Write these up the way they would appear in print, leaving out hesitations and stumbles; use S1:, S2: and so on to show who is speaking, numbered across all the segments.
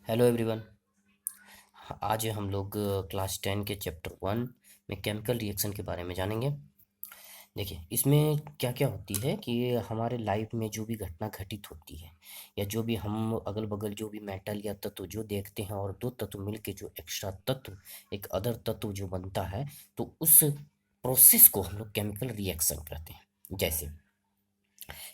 S1: Hello everyone. आज हम लोग क्लास 10 के चैप्टर 1 में केमिकल रिएक्शन के बारे में जानेंगे। देखिए इसमें क्या क्या होती है कि हमारे लाइफ में जो भी घटना घटित होती है या जो भी हम अगल बगल जो भी मेटल या तत्व जो देखते हैं और दो तत्व मिलके जो एक्स्ट्रा तत्व एक अदर तत्व जो बनता है, तो उस प्रोसेस को हम लोग केमिकल रिएक्शन कहते हैं। जैसे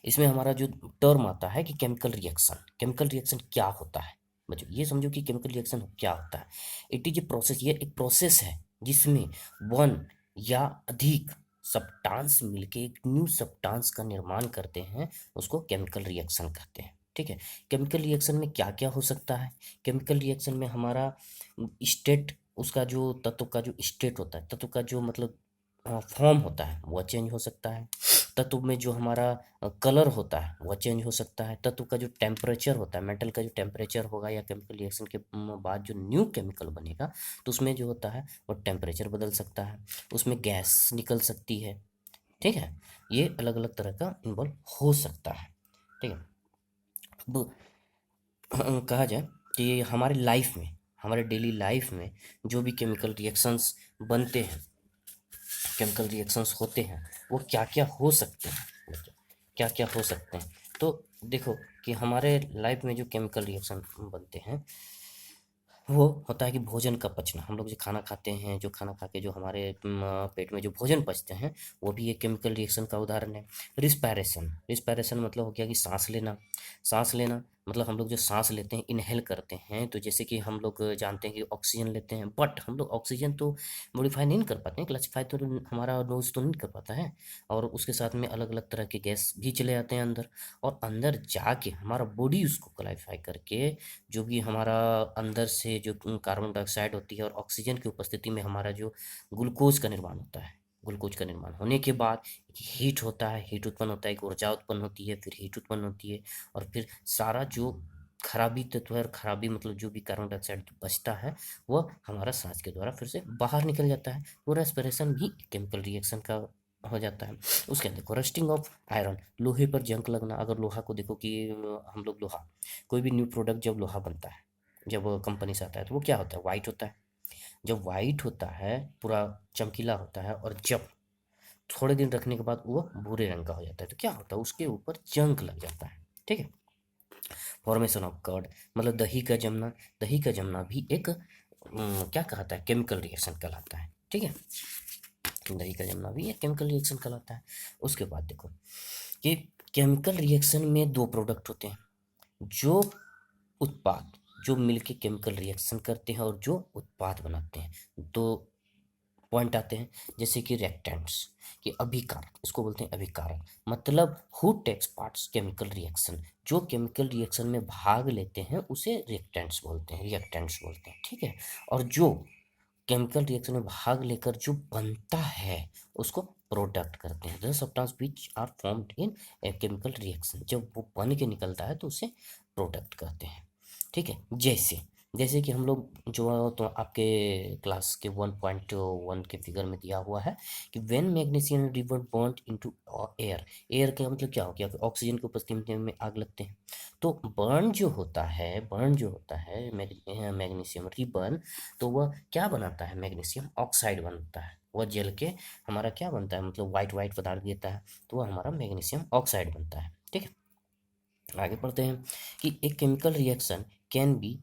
S1: इसमें हमारा जो टर्म आता है कि केमिकल रिएक्शन क्या होता है। बच्चों ये समझो कि केमिकल रिएक्शन क्या होता है। इट इज ए प्रोसेस, ये एक प्रोसेस है जिसमें वन या अधिक सब्सटेंस मिलके एक न्यू सब्सटेंस का निर्माण करते हैं, उसको केमिकल रिएक्शन कहते हैं। ठीक है। केमिकल रिएक्शन में क्या क्या हो सकता है? केमिकल रिएक्शन में हमारा स्टेट, उसका जो तत्व का जो स्टेट होता है, तत्व का जो मतलब फॉर्म होता है वह चेंज हो सकता है। तत्व में जो हमारा कलर होता है वह चेंज हो सकता है। तत्व का जो टेम्परेचर होता है, मेटल का जो टेम्परेचर होगा या केमिकल रिएक्शन के बाद जो न्यू केमिकल बनेगा, तो उसमें जो होता है वो टेम्परेचर बदल सकता है, उसमें गैस निकल सकती है। ठीक है। ये अलग अलग तरह का इन्वॉल्व हो सकता है। ठीक है। अब कहा जाए कि हमारे लाइफ में, हमारे डेली लाइफ में जो भी केमिकल रिएक्शंस बनते हैं, केमिकल रिएक्शंस होते हैं, वो क्या क्या हो सकते हैं, क्या क्या हो सकते हैं। तो देखो कि हमारे लाइफ में जो केमिकल रिएक्शन बनते हैं वो होता है कि भोजन का पचना। हम लोग जो खाना खाते हैं, जो खाना खा के जो हमारे पेट में जो भोजन पचते हैं, वो भी एक केमिकल रिएक्शन का उदाहरण है। रिस्पायरेशन, रिस्पायरेशन मतलब हो गया कि सांस लेना। सांस लेना मतलब हम लोग जो सांस लेते हैं, इनहेल करते हैं, तो जैसे कि हम लोग जानते हैं कि ऑक्सीजन लेते हैं, बट हम लोग ऑक्सीजन तो मॉडिफाई नहीं कर पाते हैं, क्लासीफाई तो हमारा नोज तो नहीं कर पाता है, और उसके साथ में अलग अलग तरह के गैस भी चले आते हैं अंदर, और अंदर जाके हमारा बॉडी उसको क्लासीफाई करके जो भी हमारा अंदर से जो कार्बन डाइऑक्साइड होती है और ऑक्सीजन की उपस्थिति में हमारा जो ग्लूकोज का निर्माण होता है, ग्लूकोज का निर्माण होने के बाद हीट होता है, हीट उत्पन्न होता है, एक ऊर्जा उत्पन्न होती है, फिर हीट उत्पन्न होती है, और फिर सारा जो खराबी तत्व है, और खराबी मतलब जो भी कार्बन डाइऑक्साइड बचता है, वह हमारा सांस के द्वारा फिर से बाहर निकल जाता है। वो रेस्पिरेशन भी केमिकल रिएक्शन का हो जाता है। उसके अंदर देखो रस्टिंग ऑफ आयरन, लोहे पर जंग लगना। अगर लोहा को देखो कि हम लोग लोहा, कोई भी न्यू प्रोडक्ट जब लोहा बनता है, जब कंपनी से आता है, तो वो क्या होता है? वाइट होता है। जब वाइट होता है, पूरा चमकीला होता है, और जब थोड़े दिन रखने के बाद वो भूरे रंग का हो जाता है, तो क्या होता है? उसके ऊपर जंग लग जाता है। ठीक है। फॉर्मेशन ऑफ कर्ड मतलब दही का जमना। दही का जमना भी एक क्या कहता है? केमिकल रिएक्शन कहलाता है। ठीक है। दही का जमना भी एक केमिकल रिएक्शन कहलाता है। उसके बाद देखो कि केमिकल रिएक्शन में दो प्रोडक्ट होते हैं, जो उत्पाद जो मिलके केमिकल रिएक्शन करते हैं और जो उत्पाद बनाते हैं। दो पॉइंट आते हैं, जैसे कि रिएक्टेंट्स, कि अभिकारक, इसको बोलते हैं अभिकारक, मतलब who takes parts chemical reaction, जो केमिकल रिएक्शन में भाग लेते हैं उसे रिएक्टेंट्स बोलते हैं, रिएक्टेंट्स बोलते हैं। ठीक है। और जो केमिकल रिएक्शन में भाग लेकर जो बनता है उसको प्रोडक्ट करते हैं। The substance which are formed in a chemical reaction, जब वो बन के निकलता है तो उसे प्रोडक्ट कहते हैं। ठीक है। जैसे जैसे कि हम लोग जो तो आपके क्लास के 1.1 के फिगर में दिया हुआ है कि when magnesium river burned into air. Air का मतलब क्या हो गया? कि ऑक्सीजन की उपस्थिति में आग लगते हैं। तो बर्न जो होता है मैग्नीशियम रिबर्न, तो वह क्या बनाता है? मैग्नीशियम ऑक्साइड बनता है। वह जल के हमारा क्या बनता है? मतलब वाइट वाइट पदार्थ देता है, तो वह हमारा मैग्नीशियम ऑक्साइड बनता है। ठीक है। आगे पढ़ते हैं कि एक chemical reaction can be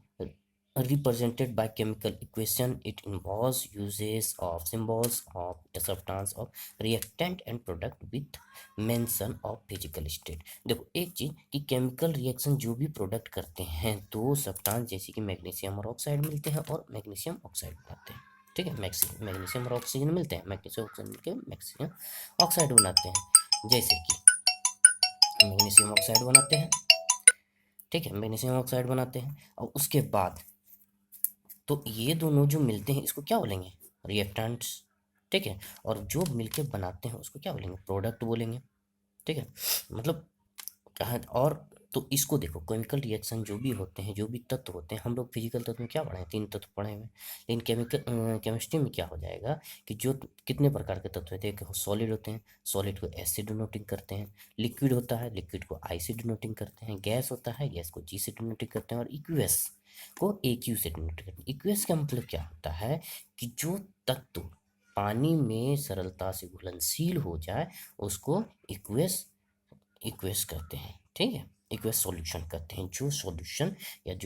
S1: represented by chemical equation. It involves uses of symbols of the substance of reactant and product with mention of physical state. देखो एक चीज कि केमिकल रिएक्शन जो भी प्रोडक्ट करते हैं, दो सब्सटेंस जैसे कि मैग्नीशियम और ऑक्साइड मिलते हैं और मैग्नीशियम ऑक्साइड बनाते हैं। ठीक है। मैग्नीशियम और ऑक्सीजन मिलते हैं, मैग्नीशियम ऑक्सीजन मिलकर मैग्नीशियम ऑक्साइड बनाते हैं। जैसे कि मैग्नीशियम ऑक्साइड बनाते हैं। ठीक है। मैग्नीशियम ऑक्साइड बनाते हैं, और उसके बाद तो ये दोनों जो मिलते हैं इसको क्या बोलेंगे? रिएक्टेंट्स। ठीक है। और जो मिलके बनाते हैं उसको क्या बोलेंगे? प्रोडक्ट बोलेंगे। ठीक है। मतलब कहा, और तो इसको देखो केमिकल रिएक्शन जो भी होते हैं, जो भी तत्व होते हैं, हम लोग फिजिकल तत्व में क्या पढ़े हैं? तीन तत्व पढ़े हुए हैं। लेकिन केमिस्ट्री में क्या हो जाएगा कि जो कितने प्रकार के तत्व होते हैं? सॉलिड होते हैं, सॉलिड को एस से डिनोटिंग करते हैं। लिक्विड होता है, लिक्विड को आई से डिनोटिंग करते हैं। गैस होता है, गैस को जी से डिनोटिंग करते हैं। और इक्वेस को एक्यू से डिनोट करते हैं। एक्वियस का मतलब क्या होता है कि जो तत्व पानी में सरलता से घुलनशील हो जाए उसको एक्वियस एक्वियस कहते हैं, ठीक है। एक्वियस सॉल्यूशन कहते हैं जो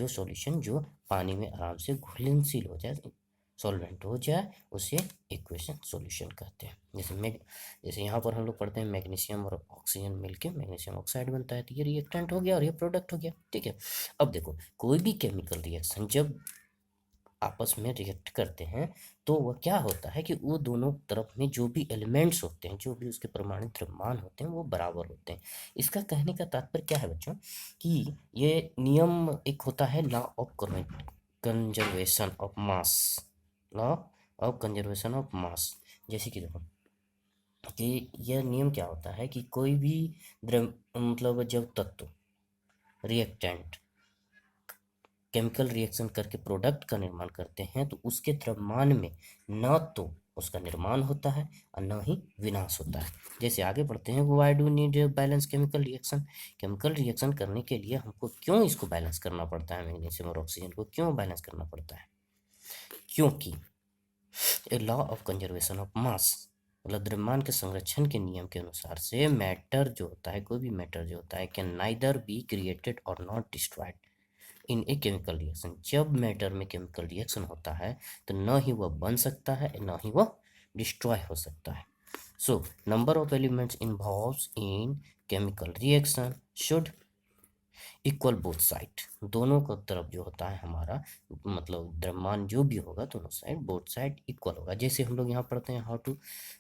S1: सॉल्यूशन जो पानी में आराम से घुलनशील हो जाए, सॉल्वेंट हो जाए, उसे एक्वेशन सॉल्यूशन कहते हैं। जैसे यहाँ पर हम लोग पढ़ते हैं मैग्नीशियम और ऑक्सीजन मिलके मैग्नीशियम ऑक्साइड बनता है, तो ये रिएक्टेंट हो गया और ये प्रोडक्ट हो गया, ठीक है। अब देखो कोई भी केमिकल रिएक्शन जब आपस में रिएक्ट करते हैं तो वह क्या होता है कि वो दोनों तरफ में जो भी एलिमेंट्स होते हैं, जो भी उसके परमाणु द्रव्यमान होते हैं, वो बराबर होते हैं। इसका कहने का तात्पर्य क्या है बच्चों कि ये नियम एक होता है law of conservation of mass, law of conservation of मास। जैसे कि देखो कि यह नियम क्या होता है कि कोई भी द्रव मतलब जब तत्व रिएक्टेंट केमिकल रिएक्शन करके प्रोडक्ट का निर्माण करते हैं तो उसके द्रव्यमान में न तो उसका निर्माण होता है और न ही विनाश होता है। जैसे आगे बढ़ते हैं, why do need balance chemical reaction. Chemical reaction करने के लिए हमको क्यों इसको बैलेंस करना पड़ता है, मैग्नीशियम और ऑक्सीजन को क्यों बैलेंस करना पड़ता है? क्योंकि a law of conservation of mass मतलब द्रव्यमान के संरक्षण के नियम के अनुसार से मैटर जो होता है, कोई भी मैटर जो होता है, कैन नाइदर बी क्रिएटेड और not destroyed in a chemical reaction. जब मैटर में केमिकल रिएक्शन होता है तो न ही वह बन सकता है न ही वह डिस्ट्रॉय हो सकता है। So number of elements involves in chemical reaction should equal both side. दोनों का तरफ जो होता है हमारा मतलब द्रव्यमान जो भी होगा दोनों साइड बोथ साइड इक्वल होगा। जैसे हम लोग यहाँ पढ़ते हैं how to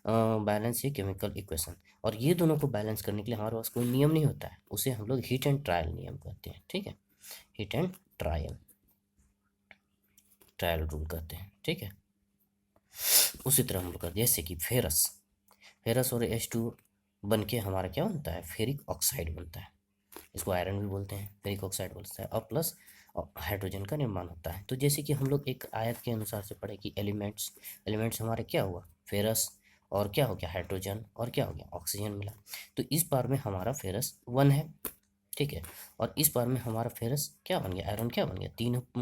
S1: balance a chemical equation, और ये दोनों को बैलेंस करने के लिए हमारे पास कोई नियम नहीं होता है, उसे हम लोग हीट एंड ट्रायल नियम कहते हैं, ठीक है। हीट एंड ट्रायल रूल कहते हैं, ठीक है। उसी तरह हम लोग करते हैं जैसे कि फेरस और H2 बन के हमारा क्या बनता है, फेरिक ऑक्साइड बनता है। इसको आयरन भी बोलते हैं, फेरिक ऑक्साइड बोलता है, और प्लस हाइड्रोजन का निर्माण होता है। तो जैसे कि हम लोग एक आयत के अनुसार से पढ़े कि एलिमेंट्स हमारे क्या हुआ, फेरस और क्या हो गया हाइड्रोजन और क्या हो गया ऑक्सीजन मिला। तो इस बार में हमारा फेरस 1 है, ठीक है, और इस बार में हमारा फेरस क्या बन गया, आयरन क्या बन गया,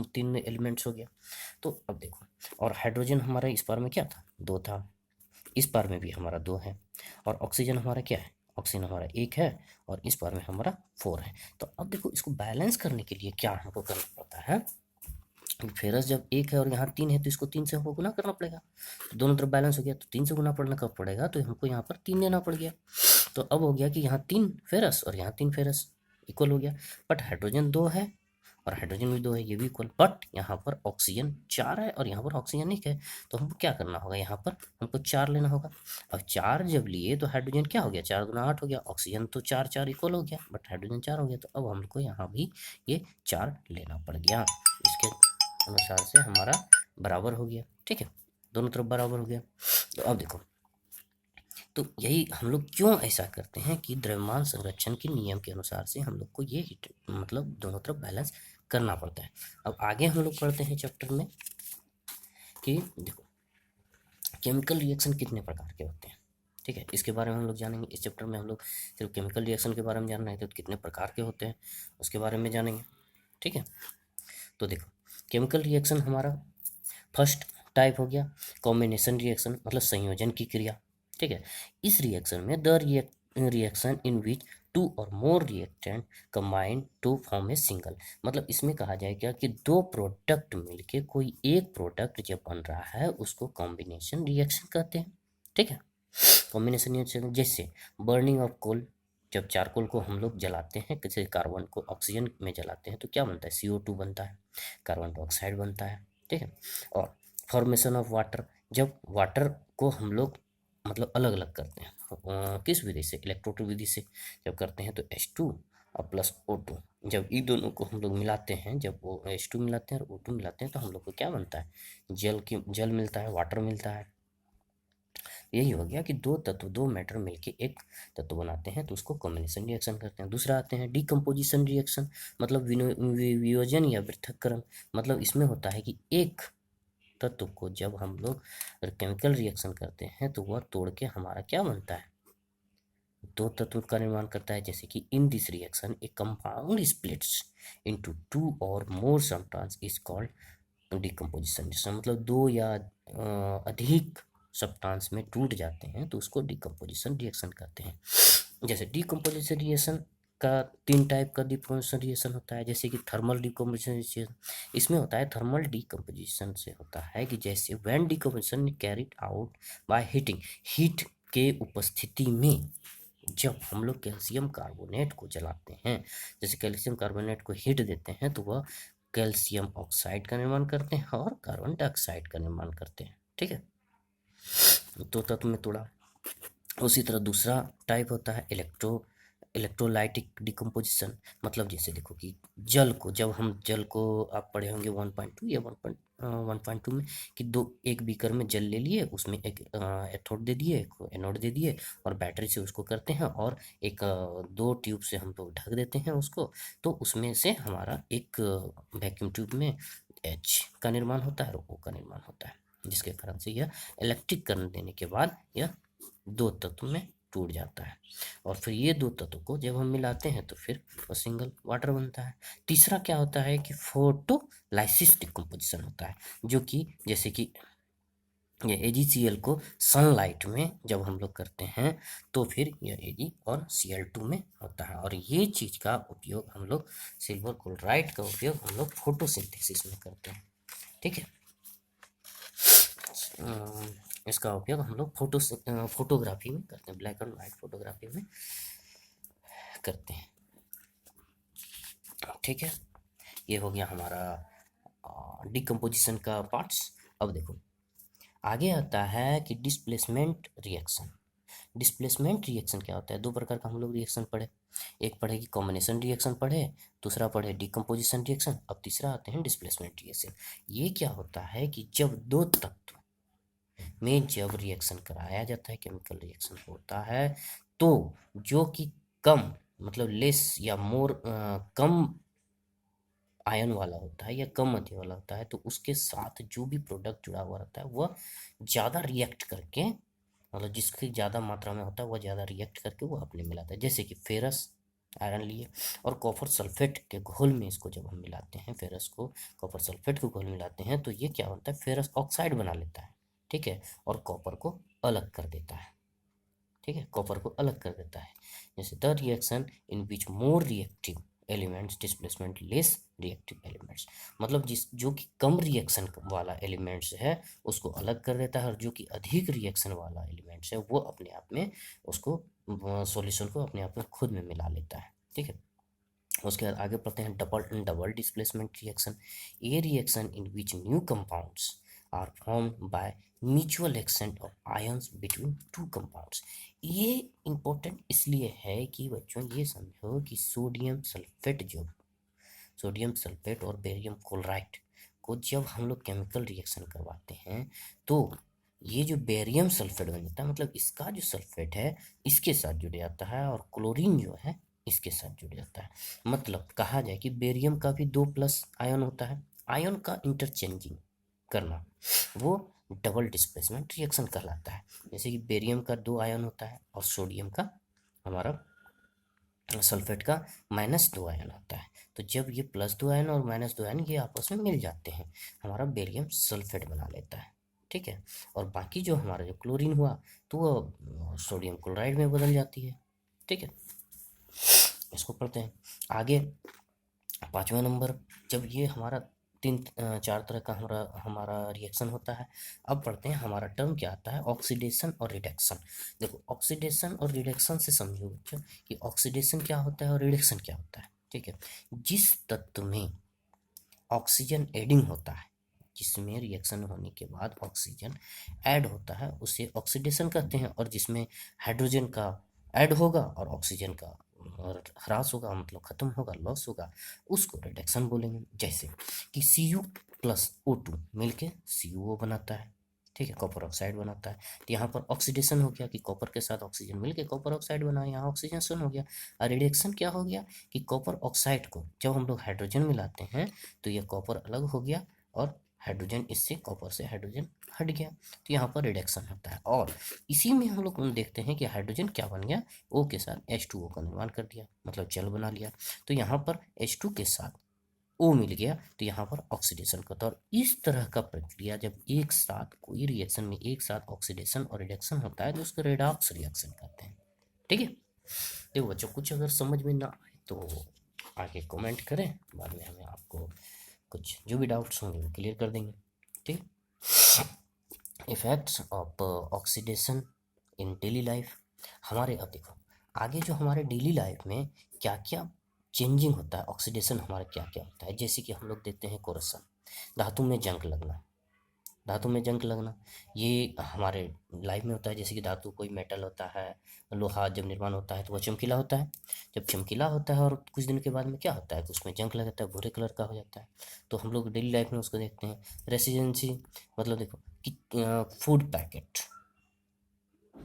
S1: तीन एलिमेंट्स हो गया। तो अब देखो, और हाइड्रोजन हमारा इस बार में क्या था, 2 था, इस बार में भी हमारा 2 है, और ऑक्सीजन हमारा क्या है, ऑक्सीजन हमारा 1 है, और इस बार में हमारा 4 है। तो अब देखो इसको बैलेंस करने के लिए क्या हमको करना पड़ता है, फेरस जब 1 है और यहाँ 3 है तो इसको 3 से हमको गुना करना पड़ेगा। तो दोनों तरफ बैलेंस हो गया तो 3 से गुना पड़ना कब पड़ेगा, तो हमको यहाँ पर 3 देना पड़ गया। तो अब हो गया कि यहाँ 3 फेरस और यहाँ 3 फेरस इक्वल हो गया। बट हाइड्रोजन 2 है और हाइड्रोजन भी 2 है, ये भी इक्वल। बट यहाँ पर ऑक्सीजन 4 है और यहाँ पर ऑक्सीजन 1 है, तो हमको क्या करना होगा, यहाँ पर हमको 4 लेना होगा। अब 4 जब लिए तो हाइड्रोजन क्या हो गया, 4 गुना 8 हो गया, ऑक्सीजन तो 4 4 इक्वल हो गया, बट हाइड्रोजन 4 हो गया। तो अब हमको यहाँ भी ये 4 लेना पड़ गया, इसके अनुसार से हमारा बराबर हो गया, ठीक है, दोनों तरफ बराबर हो गया। तो अब देखो, तो यही हम लोग क्यों ऐसा करते हैं कि द्रव्यमान संरक्षण के नियम के अनुसार से हम लोग को ये मतलब दोनों तरफ बैलेंस करना पड़ता है। अब आगे हम लोग पढ़ते हैं चैप्टर में कि देखो केमिकल रिएक्शन कितने प्रकार के होते हैं, ठीक है, इसके बारे में हम लोग जानेंगे। इस चैप्टर में हम लोग सिर्फ केमिकल रिएक्शन के बारे में जान रहे हैं, तो कितने प्रकार के होते हैं उसके बारे में जानेंगे, ठीक है। तो देखो केमिकल रिएक्शन हमारा फर्स्ट टाइप हो गया कॉम्बिनेशन रिएक्शन, मतलब संयोजन की क्रिया, ठीक है। इस रिएक्शन में द रिएक्शन इन विच 2 और more reactant combine to form a single, मतलब इसमें कहा जाएगा कि 2 प्रोडक्ट मिलके कोई एक प्रोडक्ट जब बन रहा है उसको कॉम्बिनेशन रिएक्शन कहते हैं, ठीक है। कॉम्बिनेशन रिएक्शन जैसे बर्निंग ऑफ कोल, जब चारकोल को हम लोग जलाते हैं, जैसे कार्बन को ऑक्सीजन में जलाते हैं तो क्या बनता है, CO2 बनता है, कार्बन डाइऑक्साइड बनता है, ठीक है। और फॉर्मेशन ऑफ वाटर, जब वाटर को हम लोग मतलब अलग अलग करते हैं किस विधि से, इलेक्ट्रोलिटिक विधि से जब करते हैं तो H2 और प्लस O2, जब इन दोनों को हम लोग मिलाते हैं, जब वो H2 मिलाते हैं और O2 मिलाते हैं तो हम लोग को क्या बनता है, जल मिलता है, वाटर मिलता है। यही हो गया कि 2 मैटर मिलके एक तत्व बनाते हैं तो उसको कॉम्बिनेशन रिएक्शन करते हैं। दूसरा आते हैं डिकम्पोजिशन रिएक्शन, मतलब वियोजन या पृथक्करण, मतलब इसमें होता है कि एक तत्व को जब हम लोग केमिकल रिएक्शन करते हैं तो वह तोड़ के हमारा क्या बनता है, दो तत्व का निर्माण करता है, जैसे कि in this reaction A compound splits into two और मोर सबस्टेंस इज कॉल्ड डिकम्पोजिशन। मतलब दो या अधिक सब्सटेंस में टूट जाते हैं तो उसको डिकम्पोजिशन रिएक्शन कहते हैं। जैसे डिकम्पोजिशन रिएक्शन का तीन टाइप का डिकम्पोजिशन रिएक्शन होता है, जैसे कि थर्मल डिकम्पोजिशन रिएक्शन। इसमें होता है थर्मल डिकम्पोजिशन से होता है कि जैसे when decomposition carried out by heating, heat के उपस्थिति में जब हम लोग कैल्शियम कार्बोनेट को जलाते हैं, जैसे कैल्शियम कार्बोनेट को हीट देते हैं तो वह कैल्शियम ऑक्साइड का निर्माण करते हैं और कार्बन डाइऑक्साइड का निर्माण करते हैं। ठीक है, तो तत्व में तोड़ा। उसी तरह दूसरा टाइप होता है इलेक्ट्रोलाइटिक डिकम्पोजिशन। मतलब जैसे देखो कि जल को, जब हम जल को आप पढ़े होंगे 1.2 या 1.2 में कि एक बीकर में जल ले लिए, उसमें एक एथोड दे दिए, एक एनोड दे दिए और बैटरी से उसको करते हैं और एक दो ट्यूब से हम लोग ढक देते हैं उसको, तो उसमें से हमारा एक वैक्यूम ट्यूब में H का निर्माण होता है और O का निर्माण होता है, जिसके कारण से यह इलेक्ट्रिक करंट देने के बाद यह दो तत्व में टूट जाता है। और फिर ये दो तत्व को जब हम मिलाते हैं तो फिर वो सिंगल वाटर बनता है। तीसरा क्या होता है कि फोटोलाइसिस डिकम्पोजिशन होता है, जो कि जैसे कि ये AgCl को सनलाइट में जब हम लोग करते हैं तो फिर यह Ag और Cl2 में होता है। और ये चीज़ का उपयोग हम लोग, सिल्वर क्लोराइड का उपयोग हम लोग फोटोसिंथेसिस में करते हैं। ठीक है, इसका उपयोग हम लोग फोटोग्राफी में करते हैं, ब्लैक एंड वाइट फोटोग्राफी में करते हैं। ठीक है, ये हो गया हमारा डिकम्पोजिशन का पार्ट्स। अब देखो आगे आता है कि डिस्प्लेसमेंट रिएक्शन। डिस्प्लेसमेंट रिएक्शन क्या होता है? दो प्रकार का हम लोग रिएक्शन पढ़े, एक पढ़े कि कॉम्बिनेशन रिएक्शन पढ़े, दूसरा पढ़े डिकम्पोजिशन रिएक्शन। अब तीसरा आते हैं डिस्प्लेसमेंट रिएक्शन। ये क्या होता है कि जब दो तत्व में जब रिएक्शन कराया जाता है, केमिकल रिएक्शन होता है, तो जो कि कम मतलब लेस या मोर कम आयन वाला होता है या कम मध्य वाला होता है, तो उसके साथ जो भी प्रोडक्ट जुड़ा हुआ रहता है वह ज़्यादा रिएक्ट करके, मतलब जिसकी ज़्यादा मात्रा में होता है वह ज़्यादा रिएक्ट करके वो अपने मिलाता है। जैसे कि फेरस आयरन लिए और कॉपर सल्फेट के घोल में इसको जब हम मिलाते हैं, फेरस को कॉपर सल्फेट के घोल मिलाते हैं तो ये क्या होता है, फेरस ऑक्साइड बना लेता है। ठीक है, और कॉपर को अलग कर देता है। ठीक है, कॉपर को अलग कर देता है। जैसे the reaction in which more reactive elements displacement less reactive elements, मतलब जिस जो कि कम रिएक्शन वाला एलिमेंट्स है उसको अलग कर देता है, और जो कि अधिक रिएक्शन वाला एलिमेंट्स है वो अपने आप में उसको सॉल्यूशन को अपने आप में खुद में मिला लेता है। ठीक है, उसके बाद आगे पढ़ते हैं डबल डिस्प्लेसमेंट रिएक्शन। ये reaction in which new compounds are formed by mutual exchange of ions between two compounds. ये इंपॉर्टेंट इसलिए है कि बच्चों ये समझो कि सोडियम सल्फेट और बेरियम क्लोराइड को जब हम लोग केमिकल रिएक्शन करवाते हैं तो ये जो बेरियम सल्फेट बन जाता है, मतलब इसका जो सल्फेट है इसके साथ जुड़ जाता है और क्लोरीन जो है इसके साथ जुड़ जाता है। मतलब कहा जाए कि बेरियम का भी 2+ आयन होता है, आयन का इंटरचेंजिंग करना वो डबल डिस्प्लेसमेंट रिएक्शन कहलाता है। जैसे कि बेरियम का 2 आयन होता है और सोडियम का, हमारा सल्फेट का -2 आयन होता है। तो जब ये +2 आयन और -2 आयन ये आपस में मिल जाते हैं, हमारा बेरियम सल्फेट बना लेता है। ठीक है, और बाकी जो हमारा जो क्लोरीन हुआ तो वो सोडियम क्लोराइड में बदल जाती है। ठीक है, इसको पढ़ते हैं आगे। 5वां नंबर, जब ये हमारा 4 तरह का हमारा हमारा रिएक्शन होता है। अब पढ़ते हैं हमारा टर्म क्या आता है, ऑक्सीडेशन और रिडक्शन। देखो ऑक्सीडेशन और रिडक्शन से समझो बच्चों कि ऑक्सीडेशन क्या होता है और रिडक्शन क्या होता है। ठीक है, जिस तत्व में ऑक्सीजन एडिंग होता है, जिसमें रिएक्शन होने के बाद ऑक्सीजन ऐड होता है उसे ऑक्सीडेशन कहते हैं, और जिसमें हाइड्रोजन का ऐड होगा और ऑक्सीजन का ह्रास होगा, मतलब खत्म होगा, लॉस होगा, उसको रिडक्शन बोलेंगे। जैसे कि Cu+O2 मिलके CuO बनाता है। ठीक है, कॉपर ऑक्साइड बनाता है। तो यहाँ पर ऑक्सीडेशन हो गया कि कॉपर के साथ ऑक्सीजन मिलके कॉपर ऑक्साइड बना, यहाँ ऑक्सीडेशन हो गया। और रिडक्शन क्या हो गया कि कॉपर ऑक्साइड को जब हम लोग हाइड्रोजन मिलाते हैं तो यह कॉपर अलग हो गया और हाइड्रोजन इससे कॉपर से हाइड्रोजन हट गया, तो यहाँ पर रिडक्शन होता है। और इसी में हम लोग देखते हैं कि हाइड्रोजन क्या बन गया, O के साथ H2O का निर्माण कर दिया, मतलब जल बना लिया। तो यहाँ पर H2 के साथ O मिल गया, तो यहाँ पर ऑक्सीडेशन करता है। और इस तरह का प्रक्रिया जब एक साथ कोई रिएक्शन में एक साथ ऑक्सीडेशन और रिडक्शन होता है तो उसको रेडॉक्स रिएक्शन कहते हैं। ठीक है, देखो बच्चों, कुछ अगर समझ में ना आए तो आगे कमेंट करें, बाद में हमें आपको कुछ जो भी डाउट्स होंगे वो क्लियर कर देंगे। ठीक, effects of oxidation in daily life. हमारे अब देखो आगे जो हमारे डेली लाइफ में क्या क्या चेंजिंग होता है, ऑक्सीडेशन हमारा क्या क्या होता है। जैसे कि हम लोग देखते हैं कोरोशन, धातु में जंग लगना, धातु में जंग लगना ये हमारे लाइफ में होता है। जैसे कि धातु कोई मेटल होता है, लोहा जब निर्माण होता है तो वह चमकीला होता है। जब चमकीला होता है और कुछ दिन के बाद में क्या होता है कि उसमें जंग लग जाता है, भूरे कलर का हो जाता है। तो हम लोग डेली लाइफ में उसको देखते हैं। रेसिडेंसी मतलब देखो कि फूड पैकेट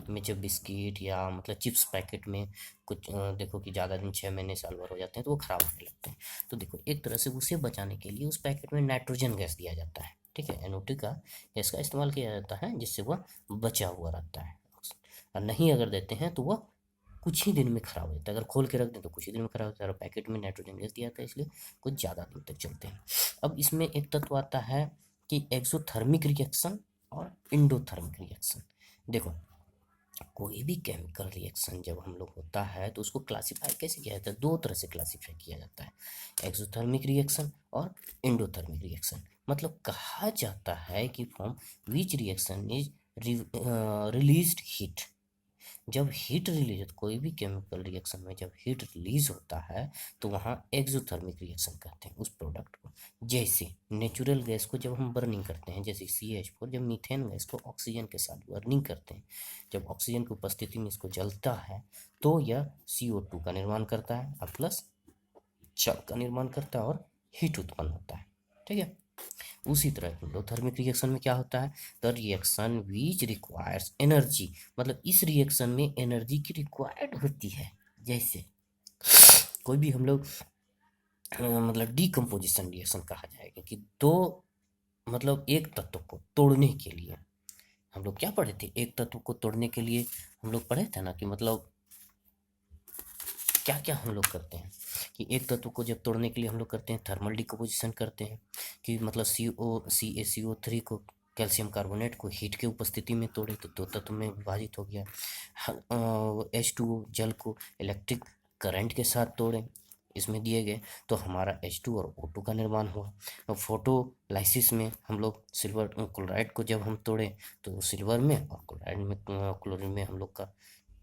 S1: में जब बिस्किट या मतलब चिप्स पैकेट में कुछ देखो कि ज़्यादा दिन 6 महीने साल भर हो जाते हैं तो वो ख़राब होने लगते हैं। तो देखो एक तरह से उसे बचाने के लिए उस पैकेट में नाइट्रोजन गैस दिया जाता है। ठीक है, NO2 का गैस का इस्तेमाल किया जाता है जिससे वह बचा हुआ रहता है। और नहीं अगर देते हैं तो वह कुछ ही दिन में ख़राब हो जाता है। अगर खोल के रख दें तो कुछ ही दिन में ख़राब होता है। और पैकेट में नाइट्रोजन गैस दिया जाता है इसलिए कुछ ज़्यादा दिन तक चलते हैं। अब इसमें एक तत्व आता है कि एक्सोथर्मिक रिएक्शन और इंडोथर्मिक रिएक्शन। देखो कोई भी केमिकल रिएक्शन जब हम लोग होता है तो उसको क्लासिफाई कैसे किया जाता है, दो तरह से क्लासिफाई किया जाता है, एक्सोथर्मिक रिएक्शन और इंडोथर्मिक रिएक्शन। मतलब कहा जाता है कि from which reaction is released heat. जब हीट रिलीज, कोई भी केमिकल रिएक्शन में जब हीट रिलीज होता है तो वहाँ एक्सोथर्मिक रिएक्शन कहते हैं उस प्रोडक्ट को। जैसे नेचुरल गैस को जब हम बर्निंग करते हैं, जैसे CH4 जब मीथेन गैस को ऑक्सीजन के साथ बर्निंग करते हैं, जब ऑक्सीजन की उपस्थिति में इसको जलता है तो यह CO2 का निर्माण करता है और प्लस जल का निर्माण करता है और हीट उत्पन्न होता है। ठीक है, उसी तरह इंडोथर्मिक रिएक्शन में क्या होता है, the reaction which requires energy, मतलब इस रिएक्शन में एनर्जी की रिक्वायर्ड होती है। जैसे कोई भी हम लोग मतलब डीकम्पोजिशन रिएक्शन कहा जाएगा कि दो मतलब एक तत्व को तोड़ने के लिए हम लोग क्या पढ़े थे, एक तत्व को तोड़ने के लिए हम लोग पढ़े थे ना कि मतलब क्या क्या हम लोग करते हैं कि एक तत्व को जब तोड़ने के लिए हम लोग करते हैं थर्मल डिकम्पोजिशन करते हैं कि मतलब CaCO3 को कैल्शियम कार्बोनेट को हीट के उपस्थिति में तोड़े तो दो तत्व में विभाजित हो गया। H2O जल को इलेक्ट्रिक करंट के साथ तोड़े, इसमें दिए गए तो हमारा H2 और O2 का निर्माण हुआ। फोटोलाइसिस में हम लोग सिल्वर क्लोराइड को जब हम तोड़े तो सिल्वर में और क्लोराइड में क्लोरीन में हम लोग का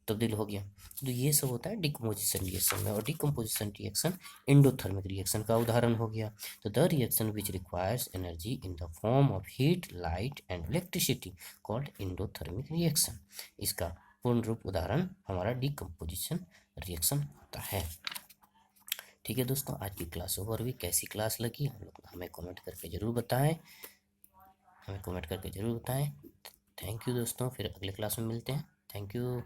S1: तब्दील हो गया। तो ये सब होता है डिकम्पोजिशन रिएक्शन में। और डिकम्पोजिशन रिएक्शन इंडोथर्मिक रिएक्शन का उदाहरण हो गया। तो the reaction which requires energy in the form of heat light and electricity called endothermic reaction. इसका पूर्ण रूप उदाहरण हमारा डिकम्पोजिशन रिएक्शन होता है। ठीक है दोस्तों, आज की क्लास ओवर हुई। कैसी क्लास लगी हम लोग हमें कमेंट करके ज़रूर बताएं, हमें कमेंट करके ज़रूर बताएं। थैंक यू दोस्तों, फिर अगले क्लास में मिलते हैं। Thank you.